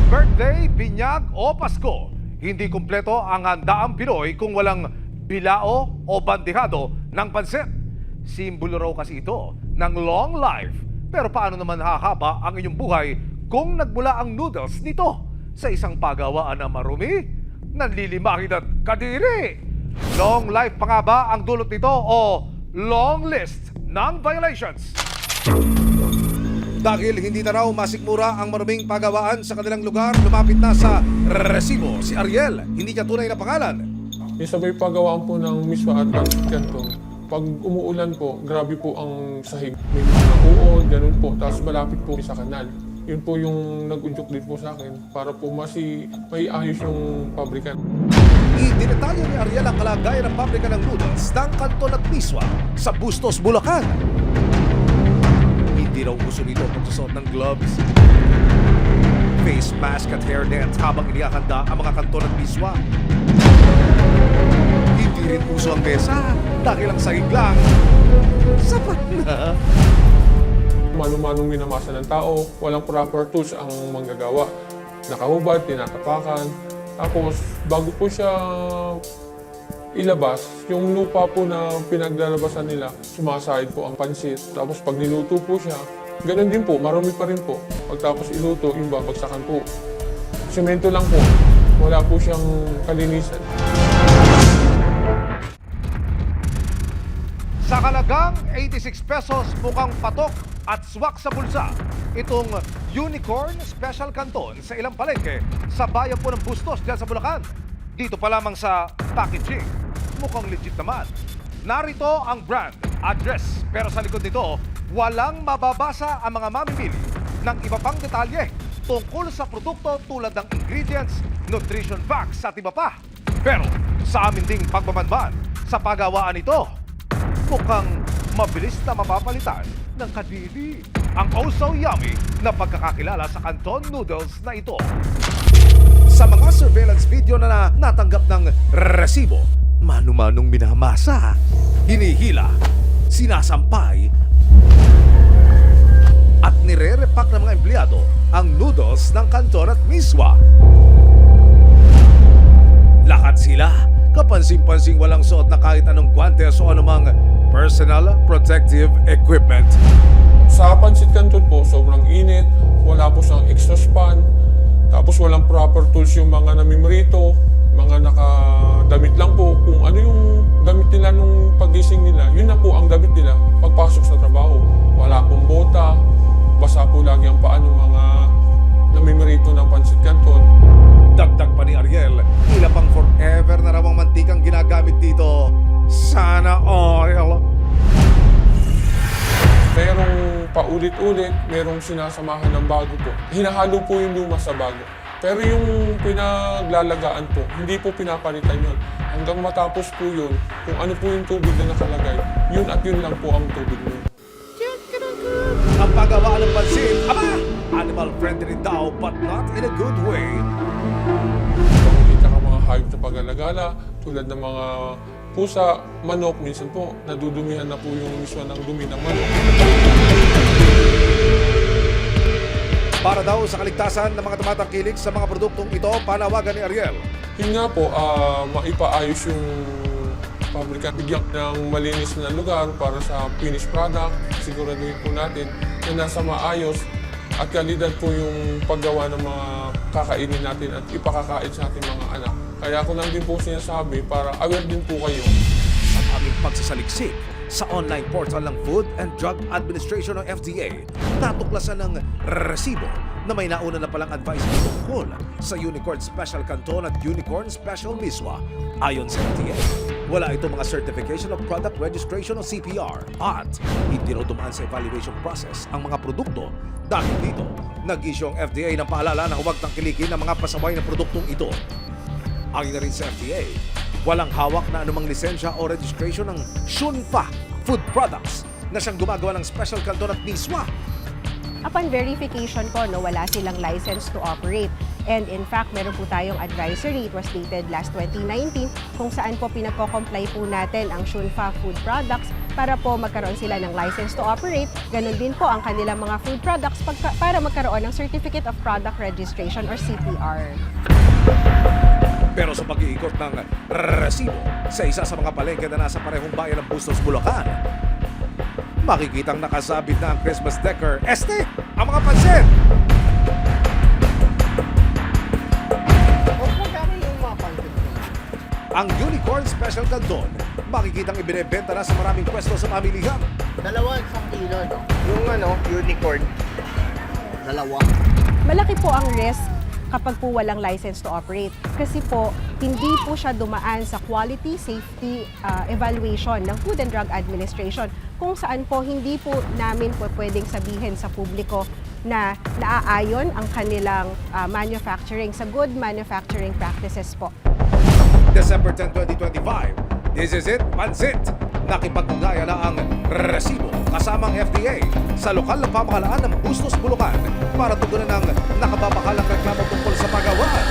Birthday, binyag o Pasko, hindi kumpleto ang handaang Pinoy kung walang bilao o bandihado ng pansit. Simbolo raw kasi ito ng long life. Pero paano naman hahaba ang inyong buhay kung nagmula ang noodles nito sa isang pagawaan na marumi, nanlilimangin at kadiri? Long life pa nga ba ang dulot nito o long list ng violations? Dahil hindi na raw masikmura ang maruming pagawaan sa kanilang lugar, lumapit na sa resibo si Ariel, hindi niya tunay na pangalan. Yung sabay pagawaan po ng miswa at kanto, pag umuulan po, grabe po ang sahig. May mga uod, ganun po, tapos malapit po sa kanal. Yun po yung nag-udyok din po sa akin para po may ayos yung pabrikan. Idinetalyo ni Ariel ang kalagayan ng pabrika ng noodles ng Kanton at Miswa sa Bustos, Bulacan. Hindi raw uso nito pagsusot ng gloves, face mask at hairnet habang inihahanda ang mga Kanton at Miswa. Hindi rin uso ang mesa dahil ang sahig lang sapat na. Manong-manong minamasa ng tao, walang proper tools ang manggagawa. Nakahubad, tinatapakan. Tapos, bago po siya ilabas, yung lupa po na pinaglalabasan nila, sumasahid po ang pansit. Tapos pag niluto po siya, ganun din po, marami pa rin po. Pagtapos iluto, yung babagsakan po. Semento lang po, wala po siyang kalinisan. Sa halagang 86 pesos, mukhang patok at swak sa bulsa. Itong Unicorn Special Canton sa ilang palengke sa bayan po ng Bustos dyan sa Bulacan. Dito pa lamang sa packaging, mukhang legit naman. Narito ang brand, address, pero sa likod nito, walang mababasa ang mga mamimili ng iba pang detalye tungkol sa produkto tulad ng ingredients, nutrition facts at iba pa. Pero sa amin ding pagmamanman sa pagawaan nito, mukhang mabilis na mapapalitan ng kadiri ang oh so yummy na pagkakakilala sa Canton Noodles na ito. Sa mga surveillance video na natanggap ng resibo, mano-manong minamasa, hinihila, sinasampay, at nire-repack ng mga empleyado ang noodles ng Canton at Miswa. Lahat sila kapansin-pansing walang suot na kahit anong guantes o anumang personal protective equipment. Sa pansit canton po, sobrang init, wala po siyang exhaust fan, tapos walang proper tools yung mga namimerito, mga nakadamit lang po. Kung ano yung damit nila nung pagising nila, yun na po ang damit nila pagpasok sa trabaho. Wala pong bota, basa po lagi ang paa ng mga namimerito ng pansit canton. Dagdag pa ni Ariel, tila pang forever na raw ang mantikang ginagamit dito. Sana oil. Merong paulit-ulit, merong sinasamahan ng bago po. Hinahalo po yung luma sa bago. Pero yung pinaglalagaan po, hindi po pinapalitan yun. Hanggang matapos po yun, kung ano po yung tubig na nakalagay, yun at yun lang po ang tubig mo. Ang paggawaan ng pansit, animal friendly daw but not in a good way. Kung makikita ka mga hayop na pag-alagala, tulad ng mga pusa, manok, minsan po, nadudumihan na po yung miswa ng dumi ng manok. Para daw sa kaligtasan ng mga tumatangkilik sa mga produktong ito, panawagan ni Ariel. Yun nga po, maipaayos yung pabrika, bigyan ng malinis na lugar para sa finished product. Siguraduhin po natin na nasa maayos at kalidad po yung paggawa ng mga kakainin natin at ipakakain sa ating mga anak. Kaya ako lang din po sinasabi para aware din po kayo. Sa aming pagsasaliksik sa online portal ng Food and Drug Administration ng FDA, natuklasan ng resibo na may nauna na palang advice tungkol sa Unicorn Special Canton at Unicorn Special Miswa. Ayon sa FDA, wala itong mga Certification of Product Registration o CPR at hindi raw dumaan sa evaluation process ang mga produkto. Dahil dito, nag-issue ang FDA ng paalala na huwag tangkilikin ang mga pasaway na produktong ito. Ayon na rin sa FDA, walang hawak na anumang lisensya o registration ng Shunfa Food Products na siyang gumagawa ng Special Canton at Miswa. Upon verification ko, wala silang license to operate. And in fact, meron po tayong advisory. It was dated last 2019 kung saan po pinagko-comply po natin ang Shunfa Food Products para po magkaroon sila ng license to operate. Ganon din po ang kanilang mga food products para magkaroon ng Certificate of Product Registration or CPR. Pero sa pag-iikot ng resibo sa isa sa mga palengke na nasa parehong bayan ng Bustos, Bulacan, makikitang nakasabit na ang Christmas decor. Ang mga pansit! Ang Unicorn Special Canton, makikitang ibinebenta na sa maraming pwesto sa pamilihan. Dalawa, 1 kilo, no? Yung unicorn. Dalawa. Malaki po ang risk kapag po walang license to operate. Kasi po, hindi po siya dumaan sa quality, safety evaluation ng Food and Drug Administration, kung saan po hindi po namin po pwedeng sabihin sa publiko na naaayon ang kanilang manufacturing sa good manufacturing practices po. December 10, 2025. This is it, Pansit. Nakipag-ugnayan na ang resibo kasamang FDA sa lokal na pamahalaan ng Bustos, Bulacan para tugunan ng nakababakalang reklamo tungkol sa pagawaan.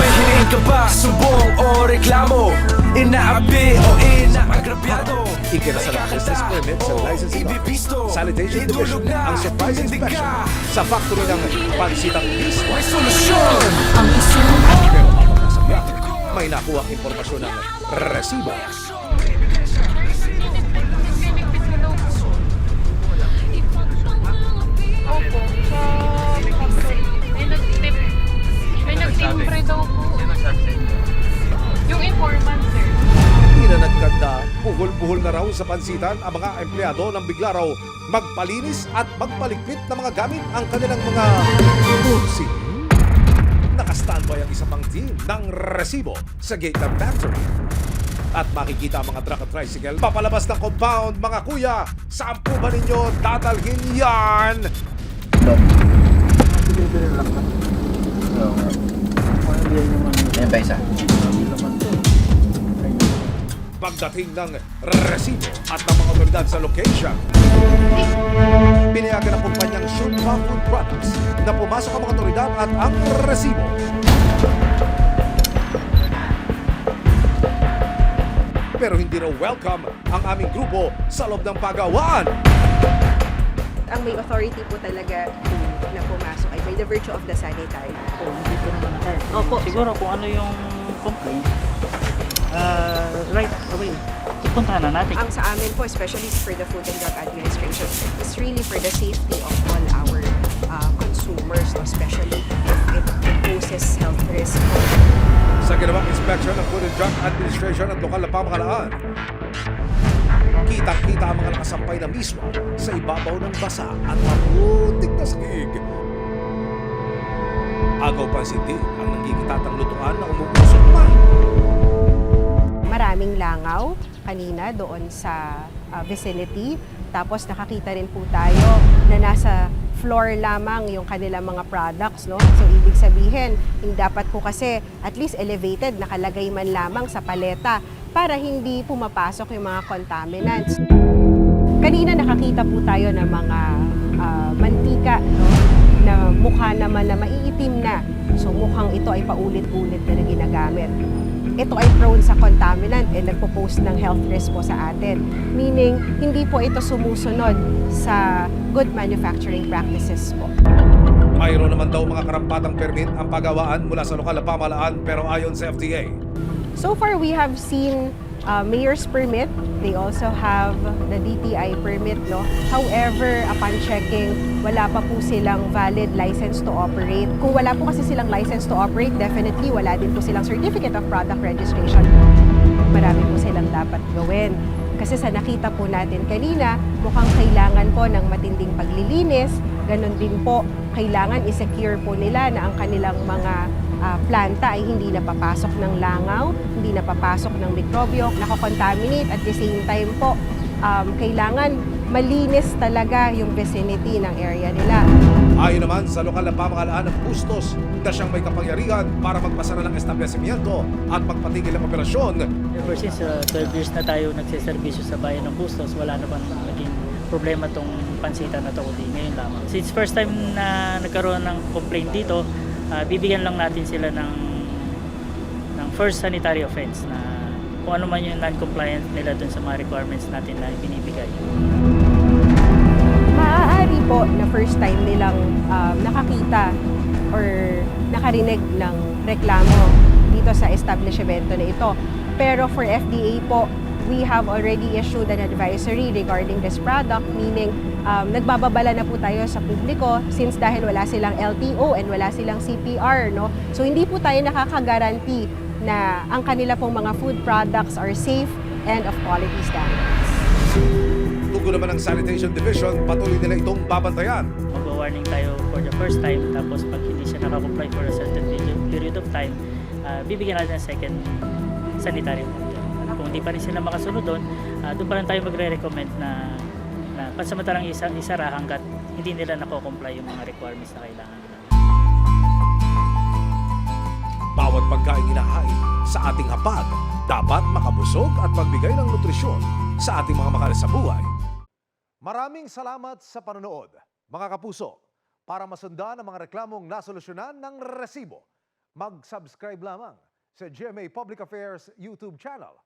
May hiniin ka ba, sumbong o reklamo? Inaapi o inaagrabyado? Ikinasalang business permit sa licensing office, Sanitation Division, ang surprise inspection sa factory ng pansitang mismo. May solusyon! Pero habang nasa biyahe, may nakuha ang impormasyon ng resibo. Opo, sa may nag-tip. May nag-timpre daw po. Yung informant, sir. Hindi na nagkanda, buhol-buhol na raw sa pansitan ang mga empleyado nang bigla raw magpalinis at magpaligpit ng mga gamit ang kanilang mga kursi. Naka-standby ang isa pang team ng resibo sa gate ng factory. At makikita ang mga truck at tricycle papalabas ng compound. Mga kuya, saan po ba ninyo dadalhin yan? Ayan ba isa? Pagdating ng resibo at ng mga otoridad sa location, pinayagan ng kumpanyang Shunpa Food Products na pumasok ang mga otoridad at ang resibo. Pero hindi raw welcome ang aming grupo sa loob ng pagawaan. Ang may authority po talaga na pumasok ay by the virtue of the sanitary. Dito naman tayo. Opo. Siguro kung ano yung complaint, right away, ipuntahan na natin. Ang sa amin po, especially for the Food and Drug Administration, is really for the safety of all our consumers, no? Especially if it poses health risk. Sa ginawang inspeksyon ng Food and Drug Administration at lokal na pamahalaan, kitang-kita ang mga nakasampay na mismo sa ibabaw ng basa at maputik na sagig. Agaw pansin din ang nanggigitatang lutuan na umuusok pa. Maraming langaw kanina doon sa vicinity. Tapos nakakita rin po tayo na nasa floor lamang yung kanilang mga products, no? So ibig sabihin, yung dapat po kasi at least elevated, nakalagay man lamang sa paleta para hindi pumapasok yung mga contaminants. Kanina nakakita po tayo ng mga mantika, no? Na mukha naman na maiitim na. So mukhang ito ay paulit-ulit na ginagamit. Ito ay prone sa contaminant and nagpo-pose ng health risk po sa atin. Meaning, hindi po ito sumusunod sa good manufacturing practices po. Mayroon naman daw mga karampatang permit ang pagawaan mula sa lokal na pamahalaan pero ayon sa FDA. So far, we have seen mayor's permit. They also have the DTI permit, no? However, upon checking, wala pa po silang valid license to operate. Kung wala po kasi silang license to operate, definitely wala din po silang Certificate of Product Registration. Marami po silang dapat gawin. Kasi sa nakita po natin kanina, mukhang kailangan po ng matinding paglilinis. Ganon din po, kailangan i-secure po nila na ang kanilang mga planta ay hindi napapasok ng langaw, hindi napapasok ng mikrobyo, nakakontaminate. At the same time po, kailangan malinis talaga yung vicinity ng area nila. Ayon naman sa lokal na pamahalaan ng Bustos na siyang may kapangyarihan para magpasara ng establishmento at magpatigil ng operasyon. Ever since 12 years na tayo nagsiservisyo sa bayan ng Bustos, wala na bang naging problema tong pansitan na to, kundi ngayon lamang. Since first time na nagkaroon ng complaint dito, bibigyan lang natin sila ng first sanitary offense na kung ano man yung non-compliant nila dun sa mga requirements natin na binibigay. Maaari po na first time nilang nakakita or nakarinig ng reklamo dito sa establishmento na ito. Pero for FDA po, we have already issued an advisory regarding this product, meaning nagbababala na po tayo sa publiko since dahil wala silang LTO and wala silang CPR, no? So hindi po tayo nakaka-guarantee na ang kanila pong mga food products are safe and of quality standards. Tugon naman ng Sanitation Division, patuloy nila itong babantayan. Mag-warning tayo for the first time, tapos pag hindi siya nakakomply for a certain period of time, bibigyan natin ng second sanitary order. Kung hindi pa rin sila makasunod doon, doon pa rin tayo magre-recommend na pansamantalang isara hanggat hindi nila nako-comply yung mga requirements na kailangan nila. Bawat pagkain inahain sa ating hapag dapat makabusog at magbigay ng nutrisyon sa ating mga mahal sa buhay. Maraming salamat sa panonood, mga kapuso. Para masundan ang mga reklamong nasolusyonan ng resibo, mag-subscribe lamang sa GMA Public Affairs YouTube channel